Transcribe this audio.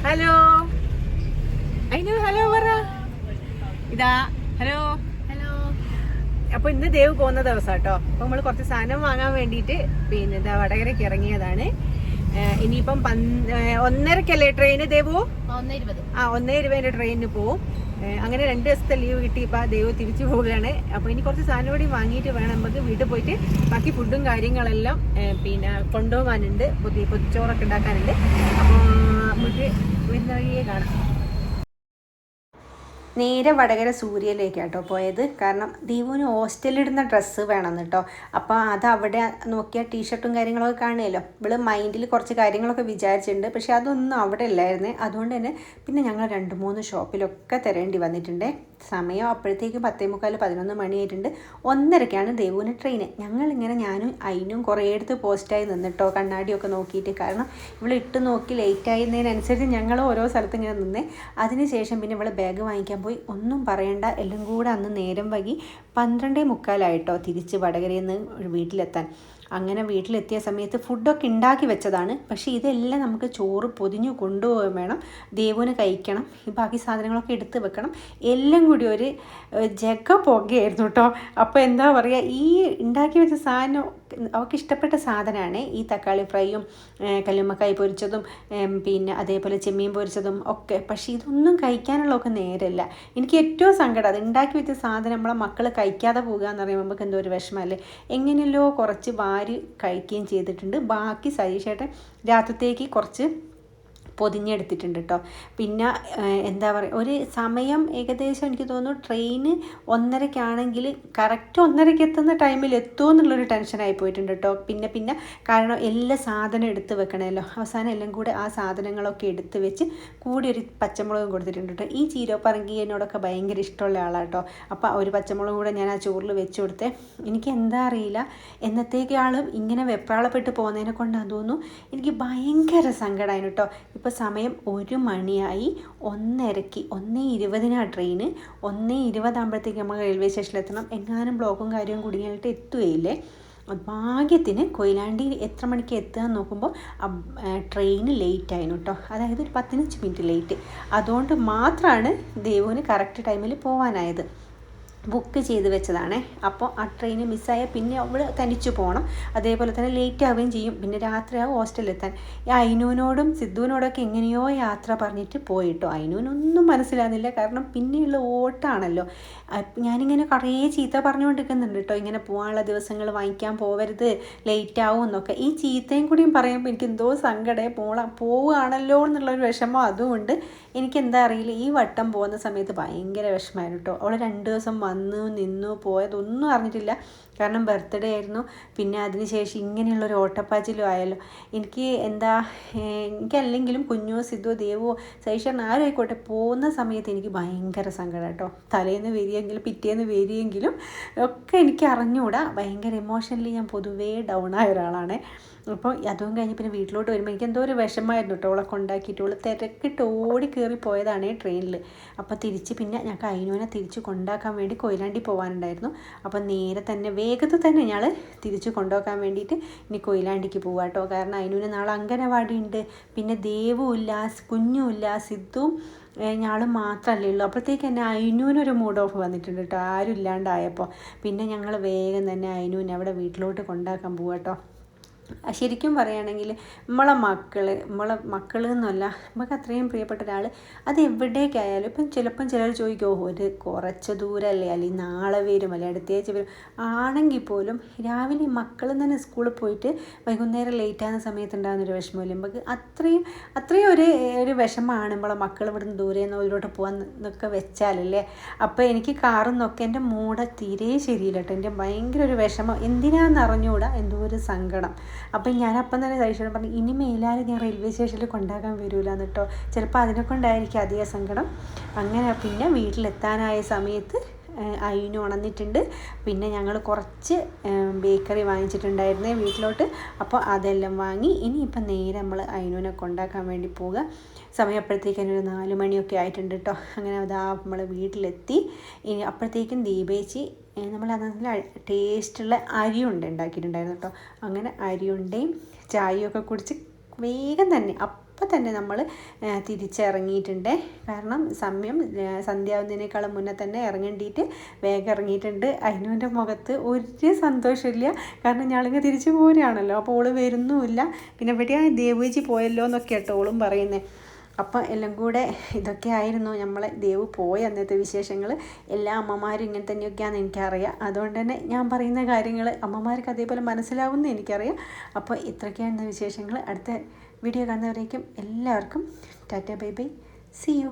Hello അയിന് hello പറ. ഇതാ ഹലോ ഹലോ. അപ്പൊ ഇന്ന് ദേവ് പോകുന്ന ദിവസം കേട്ടോ. അപ്പൊ നമ്മള് കുറച്ച് സാധനം വാങ്ങാൻ വേണ്ടിയിട്ട് പിന്നെ ഇതാ വടകരക്ക് ഇറങ്ങിയതാണ്. ഇനിയിപ്പം 1:30ക്കല്ലേ ട്രെയിന് ദേവു? 1:20 ട്രെയിനിന് പോവും. അങ്ങനെ 2 ദിവസത്തെ ലീവ് കിട്ടി. ഇപ്പം ദേവ് തിരിച്ചു പോവുകയാണ്. അപ്പോൾ ഇനി കുറച്ച് സാധനം കൂടി വാങ്ങിയിട്ട് വേണം നമുക്ക് വീട്ടിൽ പോയിട്ട് ബാക്കി ഫുഡും കാര്യങ്ങളെല്ലാം പിന്നെ കൊണ്ടുപോകാനുണ്ട്. പൊതിച്ചോറൊക്കെ ഉണ്ടാക്കാനുണ്ട്. അപ്പോൾ നമുക്ക് വരുന്ന വഴിയേ കാണാം. നേരെ വടകര സൂര്യയിലേക്കാട്ടോ പോയത്. കാരണം ദീപുവിന് ഹോസ്റ്റലിലിടുന്ന ഡ്രസ്സ് വേണമെന്ന് കേട്ടോ. അപ്പോൾ അത് അവിടെ നോക്കിയാൽ ടീഷർട്ടും കാര്യങ്ങളൊക്കെ കാണുമല്ലോ. ഇവള് മൈൻഡിൽ കുറച്ച് കാര്യങ്ങളൊക്കെ വിചാരിച്ചിട്ടുണ്ട്. പക്ഷെ അതൊന്നും അവിടെ ഇല്ലായിരുന്നേ. അതുകൊണ്ട് തന്നെ പിന്നെ ഞങ്ങൾ 2-3 ഷോപ്പിലൊക്കെ തരേണ്ടി വന്നിട്ടുണ്ട്. സമയം അപ്പോഴത്തേക്കും 10:45 11 മണിയായിട്ടുണ്ട്. 1:30ക്കാണ് ദേവുവിന് ട്രെയിന്. ഞങ്ങളിങ്ങനെ ഞാനും അതിനും കുറേ അടുത്ത് പോസ്റ്റായി നിന്നിട്ടോ കണ്ണാടിയൊക്കെ നോക്കിയിട്ട്. കാരണം ഇവൾ ഇട്ട് നോക്കി ലേറ്റായിരുന്നതിനനുസരിച്ച് ഞങ്ങൾ ഓരോ സ്ഥലത്ത് ഇങ്ങനെ നിന്നേ. അതിനുശേഷം പിന്നെ ഇവൾ ബാഗ് വാങ്ങിക്കാൻ പോയി. ഒന്നും പറയണ്ട, എല്ലാം കൂടെ അന്ന് നേരം വൈകി 12:45 തിരിച്ച് വടകരയിൽ നിന്ന് വീട്ടിലെത്താൻ. അങ്ങനെ വീട്ടിലെത്തിയ സമയത്ത് ഫുഡൊക്കെ ഉണ്ടാക്കി വെച്ചതാണ്. പക്ഷേ ഇതെല്ലാം നമുക്ക് ചോറ് പൊതിഞ്ഞു കൊണ്ടുപോകാൻ വേണം. ദേവുവിന് കഴിക്കണം. ഈ ബാക്കി സാധനങ്ങളൊക്കെ എടുത്ത് വെക്കണം. എല്ലാം കൂടി ഒരു ജഗ പുകയായിരുന്നു കേട്ടോ. അപ്പോൾ എന്താ പറയുക, ഈ ഉണ്ടാക്കി വെച്ച സാധനം അവൾക്ക് ഇഷ്ടപ്പെട്ട സാധനമാണ് ഈ തക്കാളി ഫ്രൈയും കല്ലുമ്മക്കായ് പൊരിച്ചതും പിന്നെ അതേപോലെ ചെമ്മീൻ പൊരിച്ചതും ഒക്കെ. പക്ഷേ ഇതൊന്നും കഴിക്കാനുള്ളതൊക്കെ നേരമില്ല. എനിക്ക് ഏറ്റവും സങ്കടം അത് ഉണ്ടാക്കി വെച്ച സാധനം നമ്മളെ മക്കൾ കഴിക്കാതെ പോകുക എന്ന് പറയുമ്പോൾ നമുക്ക് എന്തോ ഒരു വിഷമമല്ലേ. എങ്ങനെയല്ലോ കുറച്ച് വാരി കഴിക്കുകയും ചെയ്തിട്ടുണ്ട്. ബാക്കി സതീഷേട്ടൻ രാത്രിത്തേക്ക് കുറച്ച് പൊതിഞ്ഞെടുത്തിട്ടുണ്ട് കേട്ടോ. പിന്നെ എന്താ പറയുക, ഒരു സമയം ഏകദേശം എനിക്ക് തോന്നുന്നു ട്രെയിന് 1:30ക്കാണെങ്കിൽ കറക്റ്റ് 1:30ക്ക് എത്തുന്ന ടൈമിൽ എത്തുമോ എന്നുള്ളൊരു ടെൻഷനായി പോയിട്ടുണ്ട് കേട്ടോ. പിന്നെ കാരണം എല്ലാ സാധനം എടുത്ത് വെക്കണമല്ലോ. അവസാനം എല്ലാം കൂടെ ആ സാധനങ്ങളൊക്കെ എടുത്ത് വെച്ച് കൂടി ഒരു പച്ചമുളകും കൊടുത്തിട്ടുണ്ട് കേട്ടോ. ഈ ചീരപ്പറങ്കി എന്നോടൊക്കെ ഭയങ്കര ഇഷ്ടമുള്ള ആളാണ് കേട്ടോ. അപ്പോൾ ഒരു പച്ചമുളകും കൂടെ ഞാൻ ആ ചോറിൽ വെച്ച് കൊടുത്തേ. എനിക്ക് എന്താ അറിയില്ല, എന്നത്തേക്കാളും ഇങ്ങനെ വെപ്രാളപ്പെട്ട് പോകുന്നതിനെ കൊണ്ടാന്ന് തോന്നുന്നു എനിക്ക് ഭയങ്കര സങ്കടമായിരുന്നു കേട്ടോ. ഇപ്പോൾ സമയം 1 മണിയായി. 1:30ക്ക് 1:20 ട്രെയിന്. 1:20 നമ്മൾ റെയിൽവേ സ്റ്റേഷനിലെത്തണം. എങ്ങാനും ബ്ലോക്കും കാര്യവും കുടുങ്ങിയിട്ട് എത്തുകയില്ലേ. ഭാഗ്യത്തിന് കൊയിലാണ്ടി എത്ര മണിക്ക് എത്തുക എന്ന് നോക്കുമ്പോൾ ട്രെയിന് ലേറ്റ് ആയിരുന്നു കേട്ടോ. അതായത് ഒരു 15 മിനിറ്റ് ലേറ്റ്. അതുകൊണ്ട് മാത്രമാണ് ദേവുവിന് കറക്റ്റ് ടൈമിൽ പോകാനായത്. ബുക്ക് ചെയ്ത് വെച്ചതാണേ. അപ്പോൾ ആ ട്രെയിൻ മിസ്സായാൽ പിന്നെ അവൾ തനിച്ചു പോകണം. അതേപോലെ തന്നെ ലേറ്റ് ആവുകയും ചെയ്യും. പിന്നെ രാത്രിയാവും ഹോസ്റ്റലിലെത്താൻ. ഈ അയിനൂനോടും സിദ്ധുവിനോടൊക്കെ എങ്ങനെയോ യാത്ര പറഞ്ഞിട്ട് പോയിട്ടോ. അയിനൂനൊന്നും മനസ്സിലാകുന്നില്ല. കാരണം പിന്നെയുള്ള ഓട്ടാണല്ലോ. ഞാനിങ്ങനെ കുറേ ചീത്ത പറഞ്ഞുകൊണ്ടിരിക്കുന്നുണ്ട് കേട്ടോ. ഇങ്ങനെ പോകാനുള്ള ദിവസങ്ങൾ വാങ്ങിക്കാൻ പോവരുത്, ലേറ്റ് ആവും എന്നൊക്കെ. ഈ ചീത്തയും കൂടിയും പറയുമ്പോൾ എനിക്ക് എന്തോ സങ്കടമേ. പോവുകയാണല്ലോ എന്നുള്ളൊരു വിഷമം അതുകൊണ്ട്. എനിക്കെന്താ അറിയില്ല, ഈ വട്ടം പോകുന്ന സമയത്ത് ഭയങ്കര വിഷമമായിരുന്നു കേട്ടോ. അവൾ 2 ദിവസം വന്നു നിന്നു പോയതൊന്നും അറിഞ്ഞിട്ടില്ല. കാരണം ബർത്ത്ഡേ ആയിരുന്നു. പിന്നെ അതിനുശേഷം ഇങ്ങനെയുള്ളൊരു ഓട്ടപ്പാച്ചിലും ആയല്ലോ. എനിക്കല്ലെങ്കിലും കുഞ്ഞോ സിദ്ധോ ദേവോ സൈഷറിന് ആരും ആയിക്കോട്ടെ പോകുന്ന സമയത്ത് എനിക്ക് ഭയങ്കര സങ്കടം കേട്ടോ. തലേന്ന് വരികയെങ്കിലും പിറ്റേന്ന് വരികയെങ്കിലും ഒക്കെ എനിക്ക് അറിഞ്ഞുകൂടാ. ഭയങ്കര ഇമോഷണലി ഞാൻ പൊതുവേ ഡൗൺ ആയ ഒരാളാണ്. അപ്പോൾ അതും കഴിഞ്ഞ് പിന്നെ വീട്ടിലോട്ട് വരുമ്പോൾ എനിക്ക് എന്തോ ഒരു വിഷമമായിരുന്നു കേട്ടോ. അവളെ കൊണ്ടാക്കിയിട്ട് അവൾ തിരക്കിട്ട് ഓടി കയറി പോയതാണ് ട്രെയിനിൽ. അപ്പോൾ പിന്നെ ഞങ്ങൾക്ക് അയിനൂനെ തിരിച്ച് കൊണ്ടാക്കാൻ വേണ്ടി കൊയിലാണ്ടി പോകാനുണ്ടായിരുന്നു. അപ്പോൾ നേരെ തന്നെ വേഗത്തിൽ തന്നെ ഞങ്ങൾ തിരിച്ച് കൊണ്ടുപോകാൻ വേണ്ടിയിട്ട് ഇനി കൊയിലാണ്ടിക്ക് പോകാം കേട്ടോ. കാരണം അയിനൂന് നാളെ അംഗനവാടി ഉണ്ട്. പിന്നെ ദേവുമില്ല, കുഞ്ഞുമില്ല, സിദ്ധുവും ഞാളും മാത്രമല്ലേ ഉള്ളൂ. അപ്പോഴത്തേക്ക് തന്നെ അയിനൂനൊരു മൂഡ് ഓഫ് വന്നിട്ടുണ്ട് കേട്ടോ. ആരും ഇല്ലാണ്ടായപ്പോൾ പിന്നെ ഞങ്ങൾ വേഗം തന്നെ അയിനൂനെ അവിടെ വീട്ടിലോട്ട് കൊണ്ടാക്കാൻ പോകാം കേട്ടോ. ശരിക്കും പറയുകയാണെങ്കിൽ നമ്മളെ മക്കൾ എന്നല്ല, നമുക്ക് അത്രയും പ്രിയപ്പെട്ട ഒരാൾ അത് എവിടേക്കായാലും ഇപ്പം ചിലപ്പം ചിലർ ചോദിക്കുമോ ഒരു കുറച്ച് ദൂരമല്ലേ, അല്ലെങ്കിൽ നാളെ വരും, അല്ലെങ്കിൽ അടുത്തേച്ച് വരും ആണെങ്കിൽ പോലും രാവിലെ മക്കൾ തന്നെ സ്കൂളിൽ പോയിട്ട് വൈകുന്നേരം ലേറ്റാകുന്ന സമയത്ത് ഉണ്ടാകുന്നൊരു വിഷമമില്ല. നമുക്ക് അത്രയും ഒരു വിഷമമാണ് നമ്മളെ മക്കൾ ഇവിടുന്ന് ദൂരെ നിന്ന് ഇതിലോട്ട് പോകാൻ എന്നൊക്കെ വെച്ചാലല്ലേ. അപ്പോൾ എനിക്ക് കാറിൽ നിന്നൊക്കെ എൻ്റെ മൂഡ് തീരെ ശരിയില്ല കേട്ടോ. എൻ്റെ ഭയങ്കര ഒരു വിഷമം, എന്തിനാണെന്ന് അറിഞ്ഞുകൂടാ, എന്തോ ഒരു സങ്കടം. അപ്പം ഞാനപ്പം തന്നെ സൈഷോട് പറഞ്ഞു ഇനി മേലാലും ഞാൻ റെയിൽവേ സ്റ്റേഷനിൽ കൊണ്ടാക്കാൻ വരില്ല എന്ന് കേട്ടോ. ചിലപ്പോൾ അതിനെ കൊണ്ടായിരിക്കും അധികം സങ്കടം. അങ്ങനെ പിന്നെ വീട്ടിലെത്താനായ സമയത്ത് അയിന് ഉണർന്നിട്ടുണ്ട്. പിന്നെ ഞങ്ങൾ കുറച്ച് ബേക്കറി വാങ്ങിച്ചിട്ടുണ്ടായിരുന്നേ വീട്ടിലോട്ട്. അപ്പോൾ അതെല്ലാം വാങ്ങി ഇനിയിപ്പം നേരെ നമ്മൾ അയിനുവിനെ കൊണ്ടാക്കാൻ വേണ്ടി പോവുക. സമയം അപ്പോഴത്തേക്കും ഒരു 4 മണിയൊക്കെ ആയിട്ടുണ്ട് കേട്ടോ. അങ്ങനെ അതാ നമ്മൾ വീട്ടിലെത്തി. ഇനി അപ്പോഴത്തേക്കും ദീപേച്ചി നമ്മൾ നല്ല ടേസ്റ്റുള്ള അരിയുണ്ട ഉണ്ടാക്കിയിട്ടുണ്ടായിരുന്നു കേട്ടോ. അങ്ങനെ അരിയുണ്ടയും ചായയൊക്കെ കുടിച്ച് വേഗം തന്നെ അപ്പം തന്നെ നമ്മൾ തിരിച്ചിറങ്ങിയിട്ടുണ്ട്. കാരണം സമയം സന്ധ്യാവുന്നതിനേക്കാളും മുന്നേ തന്നെ ഇറങ്ങേണ്ടിയിട്ട് വേഗം ഇറങ്ങിയിട്ടുണ്ട്. അതിനുവിൻ്റെ മുഖത്ത് ഒരു സന്തോഷമില്ല. കാരണം ഞങ്ങളിങ്ങ് തിരിച്ചു പോരുകയാണല്ലോ. അപ്പോൾ ഓള് വരുന്നുമില്ല. പിന്നെ എവിടെയാണ് ദേവേജി പോയല്ലോ എന്നൊക്കെ കേട്ടോ ഓളും പറയുന്നത്. അപ്പം എല്ലാം കൂടെ ഇതൊക്കെ ആയിരുന്നു നമ്മളെ ദേവ് പോയ അന്നത്തെ വിശേഷങ്ങൾ. എല്ലാ അമ്മമാരും ഇങ്ങനെ തന്നെയൊക്കെയാണെന്ന് എനിക്കറിയാം. അതുകൊണ്ട് തന്നെ ഞാൻ പറയുന്ന കാര്യങ്ങൾ അമ്മമാർക്ക് അതേപോലെ മനസ്സിലാവുമെന്ന് എനിക്കറിയാം. അപ്പോൾ ഇത്രയൊക്കെയാണ് വിശേഷങ്ങൾ. അടുത്ത വീഡിയോ കാണുന്നവരേക്കും എല്ലാവർക്കും tata bye bye, see U.